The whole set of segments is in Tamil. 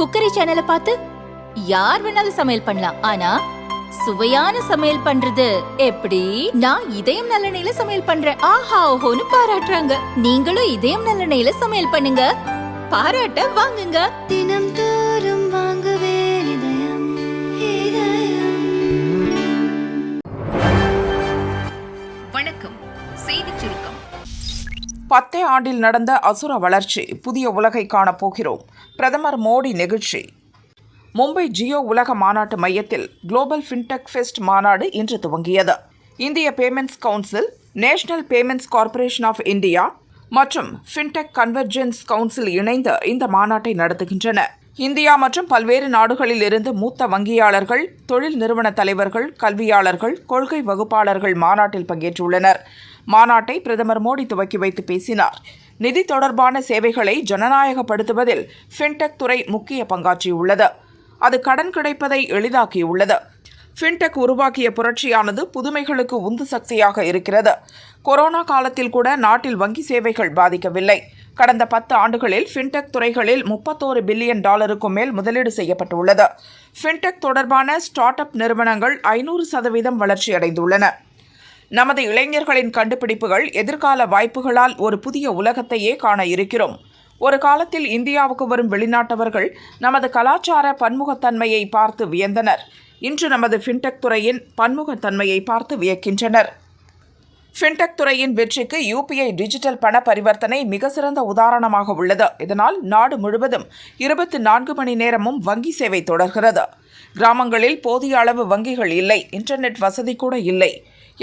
குக்கரி சேனலை பார்த்து யார் வேணாலும் சமையல் பண்ணலாம். ஆனா சுவையான சமையல் பண்றது எப்படி? நான் இதயம் நல்லெண்ணெயில சமையல் பண்றேன். ஆஹா ஓஹோன்னு பாராட்டுறாங்க. நீங்களும் இதயம் நல்லெண்ணெயில சமையல் பண்ணுங்க, பாராட்ட வாங்குங்க. தினம் தோறும் வாங்குவே இதயம் இதயம். வணக்கம், செய்தி சுருக்கம். 10 ஆண்டில் நடந்த அசுர வளர்ச்சி, புதிய உலகை காணப்போகிறோம். பிரதமர் மோடி நெகிழ்ச்சி. மும்பை ஜியோ உலக மாநாட்டு மையத்தில் குளோபல் ஃபின்டெக் ஃபெஸ்ட் மாநாடு இன்று துவங்கியது. இந்திய Payments Council, National Payments Corporation of India மற்றும் ஃபின்டெக் கன்வர்ஜென்ஸ் கவுன்சில் இணைந்து இந்த மாநாட்டை நடத்துகின்றன. இந்தியா மற்றும் பல்வேறு நாடுகளில் இருந்து மூத்த வங்கியாளர்கள், தொழில் நிறுவன தலைவர்கள், கல்வியாளர்கள், கொள்கை வகுப்பாளர்கள் மாநாட்டில் பங்கேற்றுள்ளனர். மாநாட்டை பிரதமர் மோடி துவக்கி வைத்து பேசினார். நிதி தொடர்பான சேவைகளை ஜனநாயகப்படுத்துவதில் ஃபின்டெக் துறை முக்கிய பங்காற்றியுள்ளது. அது கடன் கிடைப்பதை எளிதாக்கியுள்ளது. ஃபின்டெக் உருவாக்கிய புரட்சியானது புதுமைகளுக்கு உந்து சக்தியாக இருக்கிறது. கொரோனா காலத்தில் கூட நாட்டில் வங்கி சேவைகள் பாதிக்கவில்லை. கடந்த 10 ஆண்டுகளில் ஃபின்டெக் துறைகளில் $31 பில்லியன் மேல் முதலீடு செய்யப்பட்டுள்ளது. ஃபின்டெக் தொடர்பான ஸ்டார்ட் அப் நிறுவனங்கள் 500% வளர்ச்சியடைந்துள்ளன. நமது இளைஞர்களின் கண்டுபிடிப்புகள் எதிர்கால வாய்ப்புகளால் ஒரு புதிய உலகத்தையே காண இருக்கிறோம். ஒரு காலத்தில் இந்தியாவுக்கு வரும் வெளிநாட்டவர்கள் நமது கலாச்சார பன்முகத்தன்மையை பார்த்து வியந்தனர். இன்று நமது ஃபின்டெக் துறையின் பன்முகத்தன்மையை பார்த்து வியக்கின்றனர். ஃபின்டெக் துறையின் வெற்றிக்கு UPI டிஜிட்டல் பண பரிவர்த்தனை மிக சிறந்த உதாரணமாக உள்ளது. இதனால் நாடு முழுவதும் 24 மணி நேரமும் வங்கி சேவை தொடர்கிறது. கிராமங்களில் போதிய அளவு வங்கிகள் இல்லை, இன்டர்நெட் வசதி கூட இல்லை.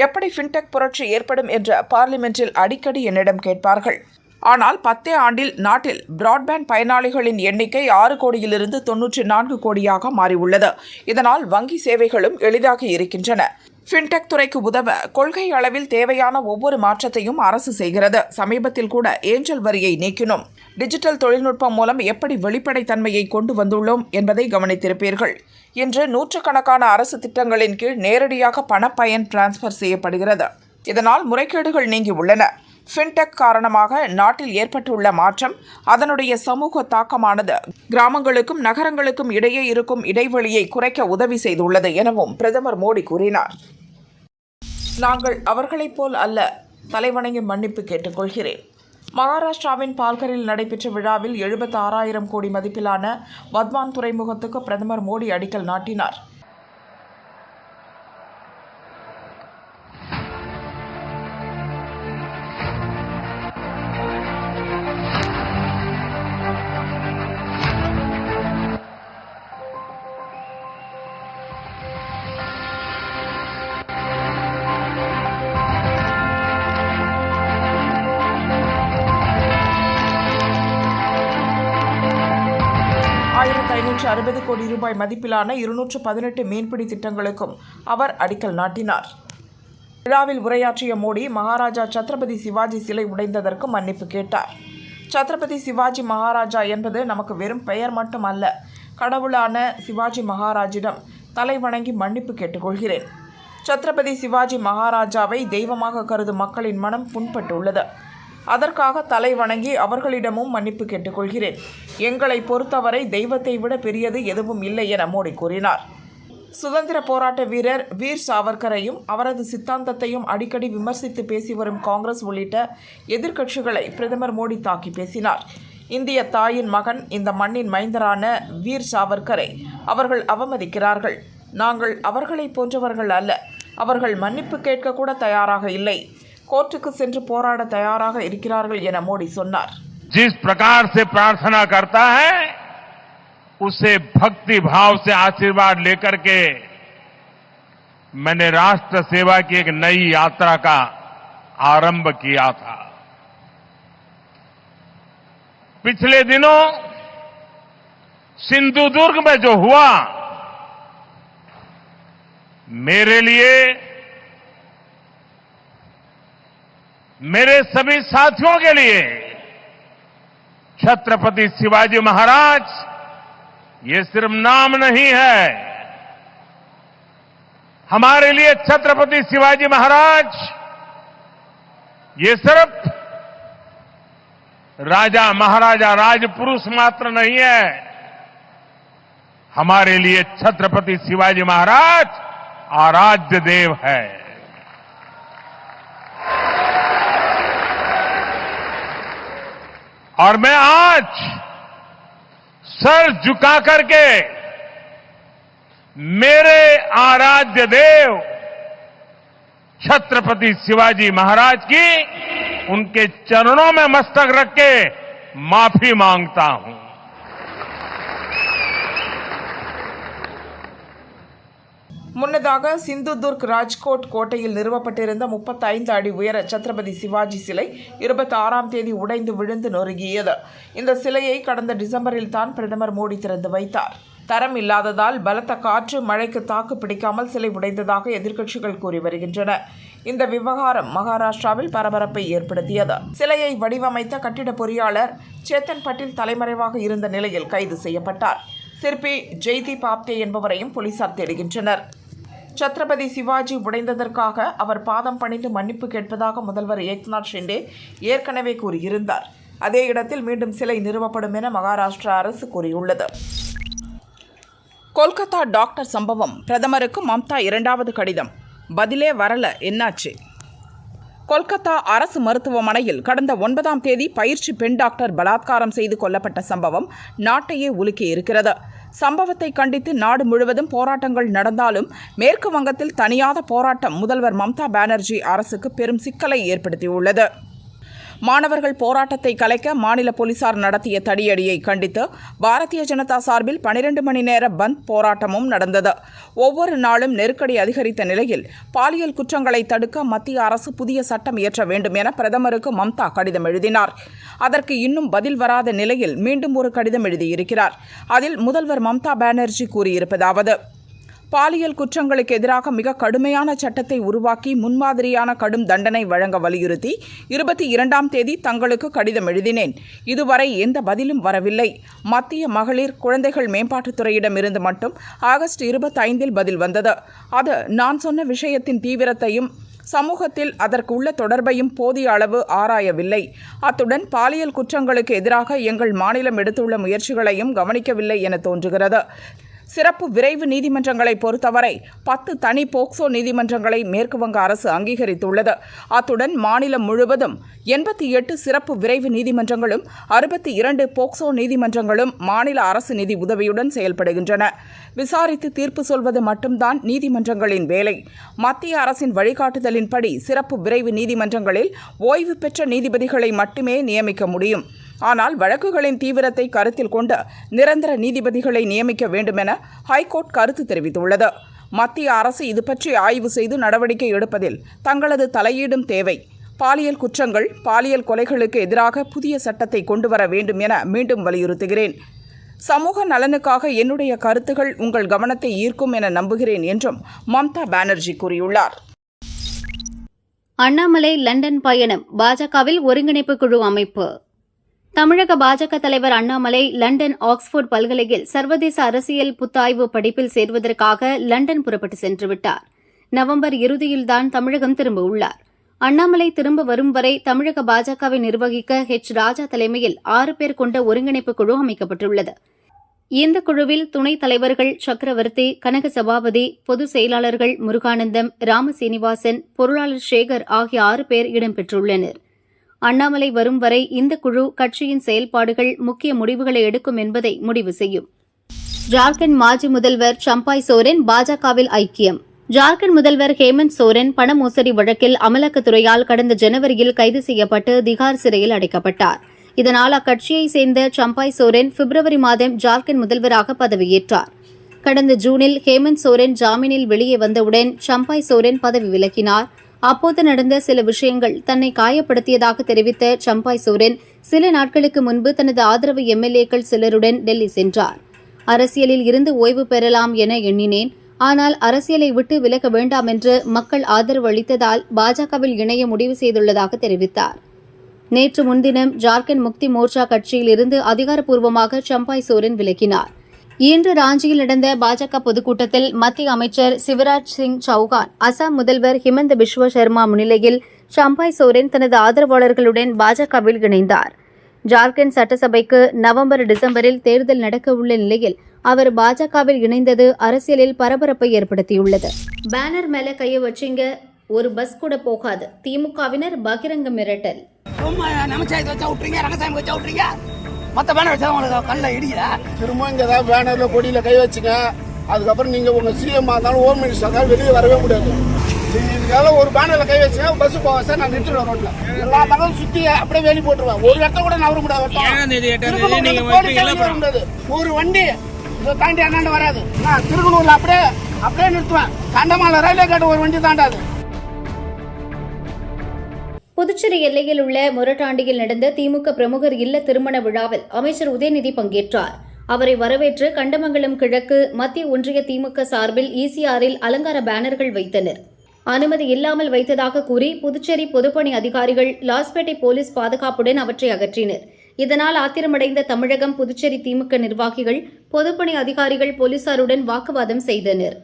எப்படி ஃபின்டெக் புரட்சி ஏற்படும் என்று பார்லிமென்ட்டில் அடிக்கடி என்னிடம் கேட்பார்கள். ஆனால் 10 ஆண்டில் நாட்டில் பிராட்பேண்ட் பயனாளிகளின் எண்ணிக்கை 6 கோடியிலிருந்து 94 கோடியாக மாறியுள்ளது. இதனால் வங்கி சேவைகளும் எளிதாகி இருக்கின்றன. ஃபின்டெக் துறைக்கு உதவ கொள்கை அளவில் தேவையான ஒவ்வொரு மாற்றத்தையும் அரசு செய்கிறது. சமீபத்தில் கூட ஏஞ்சல் வரியை நீக்கினோம். டிஜிட்டல் தொழில்நுட்பம் மூலம் எப்படி வெளிப்படைத்தன்மையை கொண்டு வந்துள்ளோம் என்பதை கவனித்திருப்பீர்கள். இன்று நூற்றுக்கணக்கான அரசு திட்டங்களின் கீழ் நேரடியாக பணப்பயன் டிரான்ஸ்பர் செய்யப்படுகிறது. இதனால் முறைகேடுகள் நீங்கி உள்ளன. ஃபின்டெக் காரணமாக நாட்டில் ஏற்பட்டுள்ள மாற்றம், அதனுடைய சமூக தாக்கமானது கிராமங்களுக்கும் நகரங்களுக்கும் இடையே இருக்கும் இடைவெளியை குறைக்க உதவி செய்துள்ளது எனவும் பிரதமர் மோடி கூறினார். நாங்கள் அவர்களைப் போல் அல்ல, தலைவணங்கி மன்னிப்பு கேட்டுக்கொள்கிறேன். மகாராஷ்டிராவின் பால்கரில் நடைபெற்ற விழாவில் 76,000 கோடி மதிப்பிலான வத்வான் துறைமுகத்துக்கு பிரதமர் மோடி அடிக்கல் நாட்டினார். ₹560 கோடி மதிப்பிலான 218 மீன்பிடி திட்டங்களுக்கும் அவர் அடிக்கல் நாட்டினார். விழாவில் உரையாற்றிய மோடி, மகாராஜா சத்ரபதி சிவாஜி சிலை உடைந்ததற்கு மன்னிப்பு கேட்டார். சத்ரபதி சிவாஜி மகாராஜா என்பது நமக்கு வெறும் பெயர் மட்டும் அல்ல. கடவுளான சிவாஜி மகாராஜிடம் தலை வணங்கி மன்னிப்பு கேட்டுக்கொள்கிறேன். சத்ரபதி சிவாஜி மகாராஜாவை தெய்வமாக கருதும் மக்களின் மனம் புண்பட்டுள்ளது. அதற்காக தலை வணங்கி அவர்களிடமும் மன்னிப்பு கேட்டுக்கொள்கிறேன். எங்களை பொறுத்தவரை தெய்வத்தை விட பெரியது எதுவும் இல்லை என மோடி கூறினார். சுதந்திர போராட்ட வீரர் வீர் சாவர்கரையும் அவரது சித்தாந்தத்தையும் அடிக்கடி விமர்சித்து பேசி வரும் காங்கிரஸ் உள்ளிட்ட எதிர்க்கட்சிகளை பிரதமர் மோடி தாக்கி பேசினார். இந்திய தாயின் மகன், இந்த மண்ணின் மைந்தரான வீர் சாவர்கரை அவர்கள் அவமதிக்கிறார்கள். நாங்கள் அவர்களை போன்றவர்கள் அல்ல. அவர்கள் மன்னிப்பு கேட்க கூட தயாராக இல்லை. கோர்ட்டுக்கு சென்று போராட தயாராக இருக்கிறார்கள் என மோடி சொன்னார். जिस प्रकार से प्रार्थना करता है, उसे भक्ति भाव से आशीर्वाद लेकर के मैंने राष्ट्र सेवा की एक नई यात्रा का आरंभ किया था. पिछले दिनों सिंधुदुर्ग में जो हुआ, मेरे लिए, मेरे सभी साथियों के लिए छत्रपति शिवाजी महाराज ये सिर्फ नाम नहीं है. हमारे लिए छत्रपति शिवाजी महाराज ये सिर्फ राजा महाराजा राजपुरुष मात्र नहीं है, हमारे लिए छत्रपति शिवाजी महाराज आराध्य देव है। और मैं आज सर झुका करके मेरे आराध्य देव छत्रपति शिवाजी महाराज की उनके चरणों में मस्तक रख के माफी मांगता हूं। முன்னதாக சிந்துதுர்க் ராஜ்கோட் கோட்டையில் நிறுவப்பட்டிருந்த 35 அடி உயர சத்ரபதி சிவாஜி சிலை 26ஆம் தேதி உடைந்து விழுந்து நொறுங்கியது. இந்த சிலையை கடந்த டிசம்பரில் தான் பிரதமர் மோடி திறந்து வைத்தார். தரம் இல்லாததால் பலத்த காற்று மழைக்கு தாக்கு பிடிக்காமல் சிலை உடைந்ததாக எதிர்க்கட்சிகள் கூறி வருகின்றன. இந்த விவகாரம் மகாராஷ்டிராவில் பரபரப்பை ஏற்படுத்தியது. சிலையை வடிவமைத்த கட்டிட பொறியாளர் சேத்தன் பட்டேல் தலைமறைவாக இருந்த நிலையில் கைது செய்யப்பட்டார். சிற்பி ஜெய்தீப் ஆப்தே என்பவரையும் போலீசார் தேடுகின்றனர். சத்ரபதி சிவாஜி உடைந்ததற்காக அவர் பாதம் பணிந்து மன்னிப்பு கேட்பதாக முதல்வர் ஏக்நாத் ஷிண்டே ஏற்கனவே கூறியிருந்தார். அதே இடத்தில் மீண்டும் சிலை நிறுவப்படும் என மகாராஷ்டிரா அரசு கூறியுள்ளது. கொல்கத்தா டாக்டர் சம்பவம். பிரதமருக்கு மம்தா 2வது கடிதம். பதிலே வரல, என்னாச்சு? கொல்கத்தா அரசு மருத்துவமனையில் கடந்த 9ஆம் தேதி பயிற்சி பெண் டாக்டர் பலாத்காரம் செய்து கொல்லப்பட்ட சம்பவம் நாட்டையே உலுக்கியிருக்கிறது. சம்பவத்தை கண்டித்து நாடு முழுவதும் போராட்டங்கள் நடந்தாலும் மேற்கு வங்கத்தில் தணியாத போராட்டம் முதல்வர் மம்தா பானர்ஜி அரசுக்கு பெரும் சிக்கலை ஏற்படுத்தியுள்ளது. மாணவர்கள் போராட்டத்தை கலைக்க மாநில போலீசார் நடத்திய தடியடியை கண்டித்து பாரதிய ஜனதா சார்பில் 12 மணி நேர பந்த் போராட்டமும் நடந்தது. ஒவ்வொரு நாளும் நெருக்கடி அதிகரித்த நிலையில் பாலியல் குற்றங்களை தடுக்க மத்திய அரசு புதிய சட்டம் இயற்ற வேண்டும் என பிரதமருக்கு மம்தா கடிதம் எழுதினார். அதற்கு இன்னும் பதில் வராத நிலையில் மீண்டும் ஒரு கடிதம் எழுதியிருக்கிறார். அதில் முதல்வர் மம்தா பானர்ஜி கூறியிருப்பதாவது: பாலியல் குற்றங்களுக்கு எதிராக மிக கடுமையான சட்டத்தை உருவாக்கி முன்மாதிரியான கடும் தண்டனை வழங்க வலியுறுத்தி 22ஆம் தேதி தங்களுக்கு கடிதம் எழுதினேன். இதுவரை எந்த பதிலும் வரவில்லை. மத்திய மகளிர் குழந்தைகள் மேம்பாட்டுத்துறையிடமிருந்து மட்டும் ஆகஸ்ட் 25இல் பதில் வந்தது. அது நான் சொன்ன விஷயத்தின் தீவிரத்தையும் சமூகத்தில் அதற்கு உள்ள தொடர்பையும் போதிய அளவு ஆராயவில்லை. அத்துடன் பாலியல் குற்றங்களுக்கு எதிராக எங்கள் மாநிலம் எடுத்துள்ள முயற்சிகளையும் கவனிக்கவில்லை என தோன்றுகிறது. சிறப்பு விரைவு நீதிமன்றங்களை பொறுத்தவரை 10 தனி போக்சோ நீதிமன்றங்களை மேற்கு வங்க அரசு அங்கீகரித்துள்ளது. அத்துடன் மாநிலம் முழுவதும் 88 சிறப்பு விரைவு நீதிமன்றங்களும் 62 போக்சோ நீதிமன்றங்களும் மாநில அரசு நிதி உதவியுடன் செயல்படுகின்றன. விசாரித்து தீர்ப்பு சொல்வது மட்டும்தான் நீதிமன்றங்களின் வேலை. மத்திய அரசின் வழிகாட்டுதலின்படி சிறப்பு விரைவு நீதிமன்றங்களில் ஓய்வு பெற்ற நீதிபதிகளை மட்டுமே நியமிக்க முடியும். ஆனால் வழக்குகளின் தீவிரத்தை கருத்தில் கொண்டு நிரந்தர நீதிபதிகளை நியமிக்க வேண்டுமென ஹைகோர்ட் கருத்து தெரிவித்துள்ளது. மத்திய அரசு இது பற்றி ஆய்வு செய்து நடவடிக்கை எடுப்பதில் தங்களது தலையீடும் தேவை. பாலியல் குற்றங்கள், பாலியல் கொலைகளுக்கு எதிராக புதிய சட்டத்தை கொண்டு வர வேண்டும் என மீண்டும் வலியுறுத்துகிறேன். சமூக நலனுக்காக என்னுடைய கருத்துகள் உங்கள் கவனத்தை ஈர்க்கும் என நம்புகிறேன் என்றும் மம்தா பானர்ஜி கூறியுள்ளார். அண்ணாமலை லண்டன் பயணம், பாஜகவில் ஒருங்கிணைப்பு குழு அமைப்பு. தமிழக பாஜக தலைவர் அண்ணாமலை லண்டன் ஆக்ஸ்போர்ட் பல்கலையில் சர்வதேச அரசியல் புத்தாய்வு படிப்பில் சேர்வதற்காக லண்டன் புறப்பட்டு சென்றுவிட்டார். நவம்பர் இறுதியில்தான் தமிழகம் திரும்ப உள்ளார். அண்ணாமலை திரும்ப வரும் வரை தமிழக பாஜகவை நிர்வகிக்க ராஜா தலைமையில் 6 பேர் கொண்ட ஒருங்கிணைப்பு குழு அமைக்கப்பட்டுள்ளது. இந்த குழுவில் துணைத் தலைவர்கள் சக்கரவர்த்தி, கனக சபாபதி, பொதுச் செயலாளர்கள் முருகானந்தம், ராமசீனிவாசன், பொருளாளர் சேகர் ஆகிய 6 பேர் இடம்பெற்றுள்ளனர். அண்ணாமலை வரும் வரை இந்த குழு கட்சியின் செயல்பாடுகள், முக்கிய முடிவுகளை எடுக்கும் என்பதை முடிவு செய்யும். ஜார்க்கண்ட் மாஜி முதல்வர் சம்பாய் சோரென் பாஜகவில் ஐக்கியம். ஜார்க்கண்ட் முதல்வர் ஹேமந்த் சோரென் பண மோசடி வழக்கில் அமலாக்கத்துறையால் கடந்த ஜனவரியில் கைது செய்யப்பட்டு திகார் சிறையில் அடைக்கப்பட்டார். இதனால் அக்கட்சியைச் சேர்ந்த சம்பாய் சோரென் பிப்ரவரி மாதம் ஜார்க்கண்ட் முதல்வராக பதவியேற்றார். கடந்த ஜூனில் ஹேமந்த் சோரென் ஜாமீனில் வெளியே வந்தவுடன் சம்பாய் சோரென் பதவி விலகினார். அப்போது நடந்த சில விஷயங்கள் தன்னை காயப்படுத்தியதாக தெரிவித்த சம்பாய் சோரென் சில நாட்களுக்கு முன்பு தனது ஆதரவு எம்எல்ஏக்கள் சிலருடன் டெல்லி சென்றார். அரசியலில் இருந்து ஓய்வு பெறலாம் என எண்ணினேன். ஆனால் அரசியலை விட்டு விலக வேண்டாம் என்று மக்கள் ஆதரவு அளித்ததால் பாஜகவில் இணைய முடிவு செய்துள்ளதாக தெரிவித்தார். நேற்று முன்தினம் ஜார்க்கண்ட் முக்தி மோர்ச்சா கட்சியில் இருந்து அதிகாரப்பூர்வமாக சம்பாய் சோரென் விலகினார். இன்று ராஞ்சியில் நடந்த பாஜக பொதுக்கூட்டத்தில் மத்திய அமைச்சர் சிவராஜ் சிங் சௌகான், அசாம் முதல்வர் ஹிமந்த பிஸ்வ சர்மா முன்னிலையில் சம்பாய் சோரென் தனது ஆதரவாளர்களுடன் பாஜகவில் இணைந்தார். ஜார்க்கண்ட் சட்டசபைக்கு நவம்பர் டிசம்பரில் தேர்தல் நடக்க உள்ள நிலையில் அவர் பாஜகவில் இணைந்தது அரசியலில் பரபரப்பை ஏற்படுத்தியுள்ளது. பேனர் மேல கைய வச்சிங்க, ஒரு பஸ் கூட போகாது. திமுகவினர் பகிரங்க மிரட்டல். திரும்ப இங்க ஏதாவது பேனர்ல கொடியில கை வச்சுங்க, அதுக்கப்புறம் நீங்க உங்க சிஎம் இருந்தாலும் ஹோம் மினிஸ்டர் வெளியே வரவே முடியாது. இதுக்காக ஒரு பேனர்ல கை வச்சுங்க, பஸ் போக சார் நான் நிறுத்துறேன் ரோட்ல. எல்லா தகவலும் சுத்தி அப்படியே வேலி போட்டுருவேன். ஒரு இடத்த கூட நவர முடியாது. ஒரு வண்டி இதை தாண்டி அண்ணாண்டு வராது. நான் திருக்குனூர்ல அப்படியே நிறுத்துவேன். கண்டமால ரயில்வே கேட்டு ஒரு வண்டி தாண்டாது. புதுச்சேரி எல்லையில் உள்ள மொரட்டாண்டியில் நடந்த திமுக பிரமுகர் இல்ல திருமண விழாவில் அமைச்சர் உதயநிதி பங்கேற்றார். அவரை வரவேற்று கண்டமங்கலம் கிழக்கு மத்திய ஒன்றிய திமுக சார்பில் ஈசிஆரில் அலங்கார பேனர்கள் வைத்தனர். அனுமதி இல்லாமல் வைத்ததாக கூறி புதுச்சேரி பொதுப்பணி அதிகாரிகள் லாஸ்பேட்டை போலீஸ் பாதுகாப்புடன் அவற்றை அகற்றினர். இதனால் ஆத்திரமடைந்த தமிழகம் புதுச்சேரி திமுக நிர்வாகிகள் பொதுப்பணி அதிகாரிகள் போலீசாருடன் வாக்குவாதம் செய்தனர்.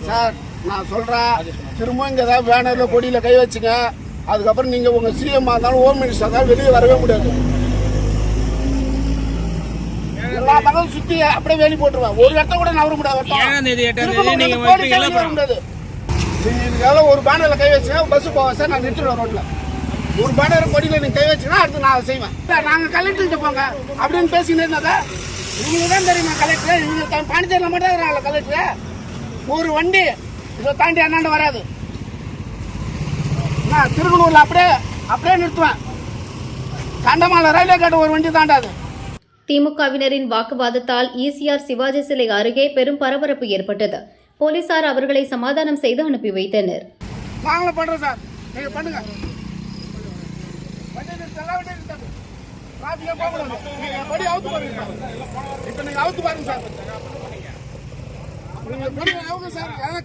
சார் நான் சொல்றேன், திரும்ப இங்க ஏதாவது பேனர்ல கொடியில கை வச்சுங்க, அதுக்கப்புறம் நீங்க உங்க சிஎம் இருந்தாலும் ஹோம் மினிஸ்டர் வெளியே வரவே முடியாது. எல்லா தகவலும் சுத்தி அப்படியே வேலி போட்டுருவேன். ஒரு இடத்த கூட நவர முடியாது. இதுக்காக ஒரு பேனர்ல கை வச்சுங்க, பஸ் போக சார் நான் நிறுத்துறேன் ரோட்ல. ஒரு பேனர் கொடியில நீங்க கை வச்சுன்னா அடுத்து நான் செய்வேன். நாங்க கலெக்டர் போங்க அப்படின்னு பேசிக்கிட்டு இருந்தாங்க. இவங்களுக்கு தான் தெரியுமா கலெக்டர்? இவங்க பாண்டிச்சேரியில் மட்டும் இருக்கிறாங்களா கலெக்டர்? ஒரு வண்டி இதை தாண்டி அண்ணாண்டு வராது. நான் திருக்குனூர்ல அப்படியே நிறுத்துவேன். கண்டமால ரயில்வே கேட்டு ஒரு வண்டி தாண்டாது. திமுகவினரின் வாக்குவாதத்தால் ஈசிஆர் சிவாஜி சிலை அருகே பெரும் பரபரப்பு ஏற்பட்டது. போலீசார் அவர்களை சமாதானம் செய்து அனுப்பி வைத்தனர். நாங்களும் பண்றோம் சார், நீங்க பண்ணுங்க.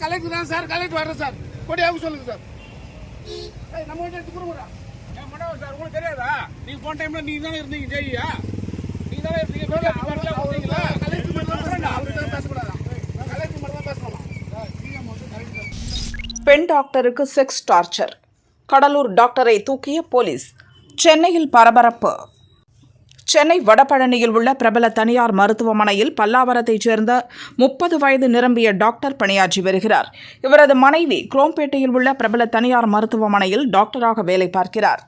கலெக்டர் தான் சார், கலெக்டர் வர்றேன் சார். கொடி அவங்க சொல்லுங்க சார். நம்ம கிட்ட எடுத்து கொடுங்க சார். உங்களுக்கு தெரியாதா? நீங்க போன டைம்ல நீங்க தானே இருந்தீங்க ஜெயியா? நீங்க தானே இருந்தீங்க. கலெக்டர் மட்டும் தான் பேசக்கூடாதா? கலெக்டர் மட்டும் தான் பேசணும். பெண் டாக்டருக்கு செக்ஸ் டார்ச்சர். கடலூர் டாக்டரை தூக்கிய போலீஸ். சென்னையில் பரபரப்பு. சென்னை வடபழனியில் உள்ள பிரபல தனியார் மருத்துவமனையில் பல்லாவரத்தைச் சேர்ந்த 30 வயது நிரம்பிய டாக்டர் பணியாற்றி வருகிறார். இவரது மனைவி குரோம்பேட்டையில் உள்ள பிரபல தனியார் மருத்துவமனையில் டாக்டராக வேலை பார்க்கிறார்.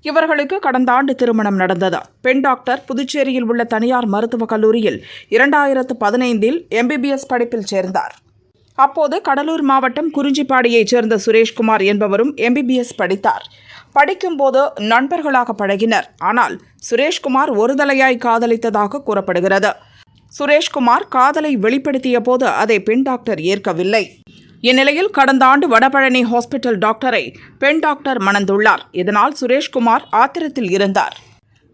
இவர்களுக்கு கடந்த ஆண்டு திருமணம் நடந்தது. பெண் டாக்டர் புதுச்சேரியில் உள்ள தனியார் மருத்துவக் கல்லூரியில் 2015 எம்பிபிஎஸ் படிப்பில் சேர்ந்தார். அப்போது கடலூர் மாவட்டம் குறிஞ்சிப்பாடியைச் சேர்ந்த சுரேஷ்குமார் என்பவரும் எம்பிபிஎஸ் படித்தார். படிக்கும்போது நண்பர்களாக பழகினர். ஆனால் சுரேஷ்குமார் ஒருதலையாய் காதலித்ததாக கூறப்படுகிறது. சுரேஷ்குமார் காதலை வெளிப்படுத்திய போது அதை பெண் டாக்டர் ஏற்கவில்லை. இந்நிலையில் கடந்த ஆண்டு வடபழனி ஹாஸ்பிட்டல் டாக்டரை பெண் டாக்டர் மணந்துள்ளார். இதனால் சுரேஷ்குமார் ஆத்திரத்தில் இருந்தார்.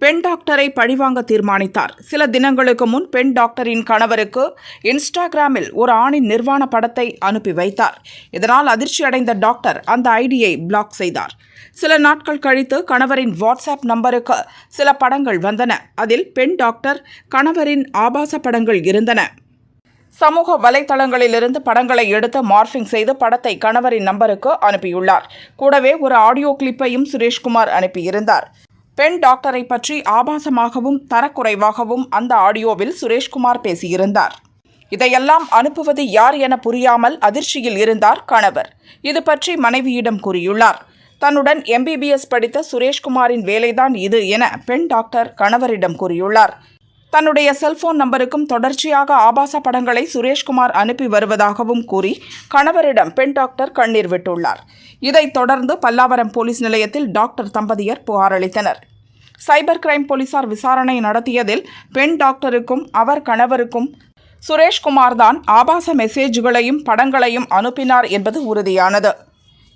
பெண் டாக்டரை பழிவாங்க தீர்மானித்தார். சில தினங்களுக்கு முன் பெண் டாக்டரின் கணவருக்கு இன்ஸ்டாகிராமில் ஒரு ஆணின் நிர்வாண படத்தை அனுப்பி வைத்தார். இதனால் அதிர்ச்சியடைந்த டாக்டர் அந்த ஐடியை பிளாக் செய்தார். சில நாட்கள் கழித்து கணவரின் வாட்ஸ்அப் நம்பருக்கு சில படங்கள் வந்தன. அதில் பெண் டாக்டர் கணவரின் ஆபாச படங்கள் இருந்தன. சமூக வலைதளங்களிலிருந்து படங்களை எடுத்து மார்பிங் செய்து படத்தை கணவரின் நம்பருக்கு அனுப்பியுள்ளார். கூடவே ஒரு ஆடியோ கிளிப்பையும் சுரேஷ்குமார் அனுப்பியிருந்தார். பெண் டாக்டரை பற்றி ஆபாசமாகவும் தரக்குறைவாகவும் அந்த ஆடியோவில் சுரேஷ்குமார் பேசியிருந்தார். இதையெல்லாம் அனுப்புவது யார் என புரியாமல் அதிர்ச்சியில் இருந்தார் கணவர். இது பற்றி மனைவியிடம் கூறியுள்ளார். தன்னுடன் எம்பிபிஎஸ் படித்த சுரேஷ்குமாரின் வேலைதான் இது என பெண் டாக்டர் கணவரிடம் கூறியுள்ளார். தன்னுடைய செல்போன் நம்பருக்கும் தொடர்ச்சியாக ஆபாச படங்களை சுரேஷ்குமார் அனுப்பி வருவதாகவும் கூறி கணவரிடம் பெண் டாக்டர் கண்ணீர் விட்டுள்ளார். இதைத் தொடர்ந்து பல்லாவரம் போலீஸ் நிலையத்தில் டாக்டர் தம்பதியர் புகார் அளித்தனர். சைபர் கிரைம் போலீசார் விசாரணை நடத்தியதில் பெண் டாக்டருக்கும் அவர் கணவருக்கும் சுரேஷ்குமார் தான் ஆபாச மெசேஜ்களையும் படங்களையும் அனுப்பினார் என்பது உறுதியானது.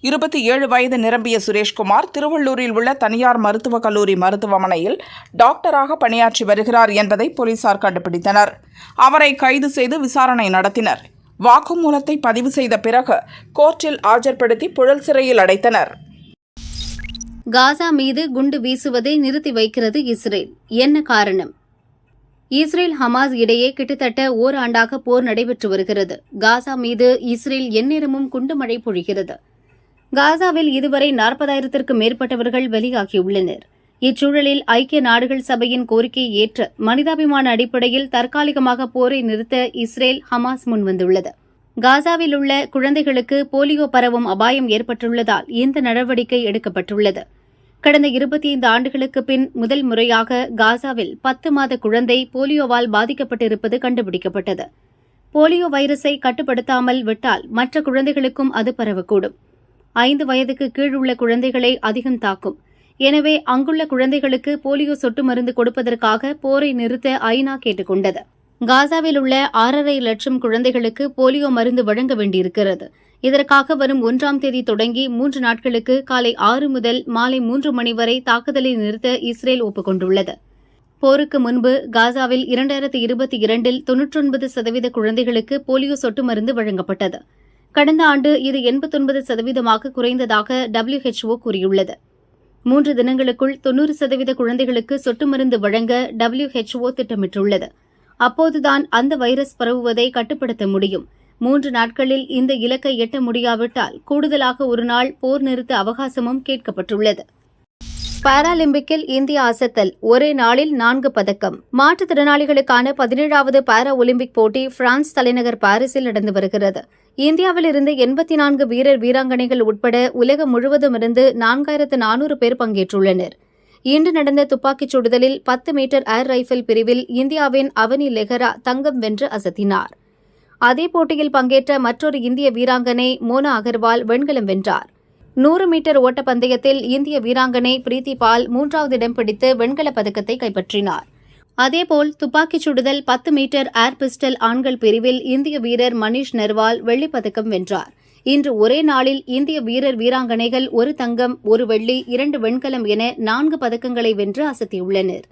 27 வயது நிரம்பிய சுரேஷ்குமார் திருவள்ளூரில் உள்ள தனியார் மருத்துவக் கல்லூரி மருத்துவமனையில் டாக்டராக பணியாற்றி வருகிறார் என்பதை போலீசார் கண்டுபிடித்தனர். அவரை கைது செய்து விசாரணை நடத்தினர். வாக்குமூலத்தை பதிவு செய்த பிறகு கோர்ட்டில் ஆஜர்படுத்தி புழல் சிறையில் அடைத்தனர். காசா மீது குண்டு வீசுவதை நிறுத்தி வைக்கிறது இஸ்ரேல். என்ன காரணம்? இஸ்ரேல் ஹமாஸ் இடையே கிட்டத்தட்ட ஓராண்டாக போர் நடைபெற்று வருகிறது. காசா மீது இஸ்ரேல் எந்நேரமும் குண்டுமழை பொழிகிறது. காசாவில் இதுவரை 40,000த்திற்கும் மேற்பட்டவர்கள் வெளியாகியுள்ளனர். இச்சூழலில் ஐக்கிய நாடுகள் சபையின் கோரிக்கையை ஏற்று மனிதாபிமான அடிப்படையில் தற்காலிகமாக போரை நிறுத்த இஸ்ரேல் ஹமாஸ் முன்வந்துள்ளது. காசாவில் உள்ள குழந்தைகளுக்கு போலியோ பரவும் அபாயம் ஏற்பட்டுள்ளதால் இந்த நடவடிக்கை எடுக்கப்பட்டுள்ளது. கடந்த 25 ஆண்டுகளுக்கு பின் முதல் முறையாக காசாவில் 10 மாத குழந்தை போலியோவால் பாதிக்கப்பட்டிருப்பது கண்டுபிடிக்கப்பட்டது. போலியோ வைரஸை கட்டுப்படுத்தாமல் விட்டால் மற்ற குழந்தைகளுக்கும் அது பரவக்கூடும். 5 வயதுக்கு கீழ் உள்ள குழந்தைகளை அதிகம் தாக்கும். எனவே அங்குள்ள குழந்தைகளுக்கு போலியோ சொட்டு மருந்து கொடுப்பதற்காக போரை நிறுத்த ஐநா கேட்டுக் கொண்டது. காசாவில் உள்ள 6.5 லட்சம் குழந்தைகளுக்கு போலியோ மருந்து வழங்க வேண்டியிருக்கிறது. இதற்காக வரும் 1ஆம் தேதி தொடங்கி 3 நாட்களுக்கு காலை 6 முதல் மாலை 3 மணி வரை தாக்குதலை நிறுத்த இஸ்ரேல் ஒப்புக்கொண்டுள்ளது. போருக்கு முன்பு காசாவில் 2022இல் 99% குழந்தைகளுக்கு போலியோ சொட்டு மருந்து வழங்கப்பட்டது. கடந்த ஆண்டு இது 89% குறைந்ததாக WHO கூறியுள்ளது. 3 தினங்களுக்குள் 90% குழந்தைகளுக்கு சொட்டு மருந்து வழங்க WHO திட்டமிட்டுள்ளது. அப்போதுதான் அந்த வைரஸ் பரவுவதை கட்டுப்படுத்த முடியும். 3 நாட்களில் இந்த இலக்கை எட்ட முடியாவிட்டால் கூடுதலாக ஒரு நாள் போர் நிறுத்த அவகாசமும் கேட்கப்பட்டுள்ளது. பாராலிம்பிக்கில் இந்தியா அசத்தல், ஒரே நாளில் 4 பதக்கம். மாற்றுத்திறனாளிகளுக்கான 17வது பாரா ஒலிம்பிக் போட்டி பிரான்ஸ் தலைநகர் பாரிஸில் நடந்து வருகிறது. இந்தியாவிலிருந்து 84 வீரர் வீராங்கனைகள் உட்பட உலகம் முழுவதுமிருந்து 4400 பேர் பங்கேற்றுள்ளனர். இன்று நடந்த துப்பாக்கிச் சுடுதலில் 10 மீட்டர் ஏர் ரைபிள் பிரிவில் இந்தியாவின் அவனி லெஹரா தங்கம் வென்று அசத்தினார். அதே போட்டியில் பங்கேற்ற மற்றொரு இந்திய வீராங்கனை மோனா அகர்வால் வெண்கலம் வென்றார். 100 மீட்டர் ஓட்டப்பந்தயத்தில் இந்திய வீராங்கனை பிரீத்தி பால் 3வது இடம் பிடித்து வெண்கலப் பதக்கத்தை கைப்பற்றினார். அதேபோல் துப்பாக்கிச் சுடுதல் 10 மீட்டர் ஏர் பிஸ்டல் ஆண்கள் பிரிவில் இந்திய வீரர் மனிஷ் நர்வால் வெள்ளிப் பதக்கம் வென்றார். இன்று ஒரே நாளில் இந்திய வீரர் வீராங்கனைகள் 1 தங்கம், 1 வெள்ளி, 2 வெண்கலம் என 4 பதக்கங்களை வென்று அசத்தியுள்ளனர்.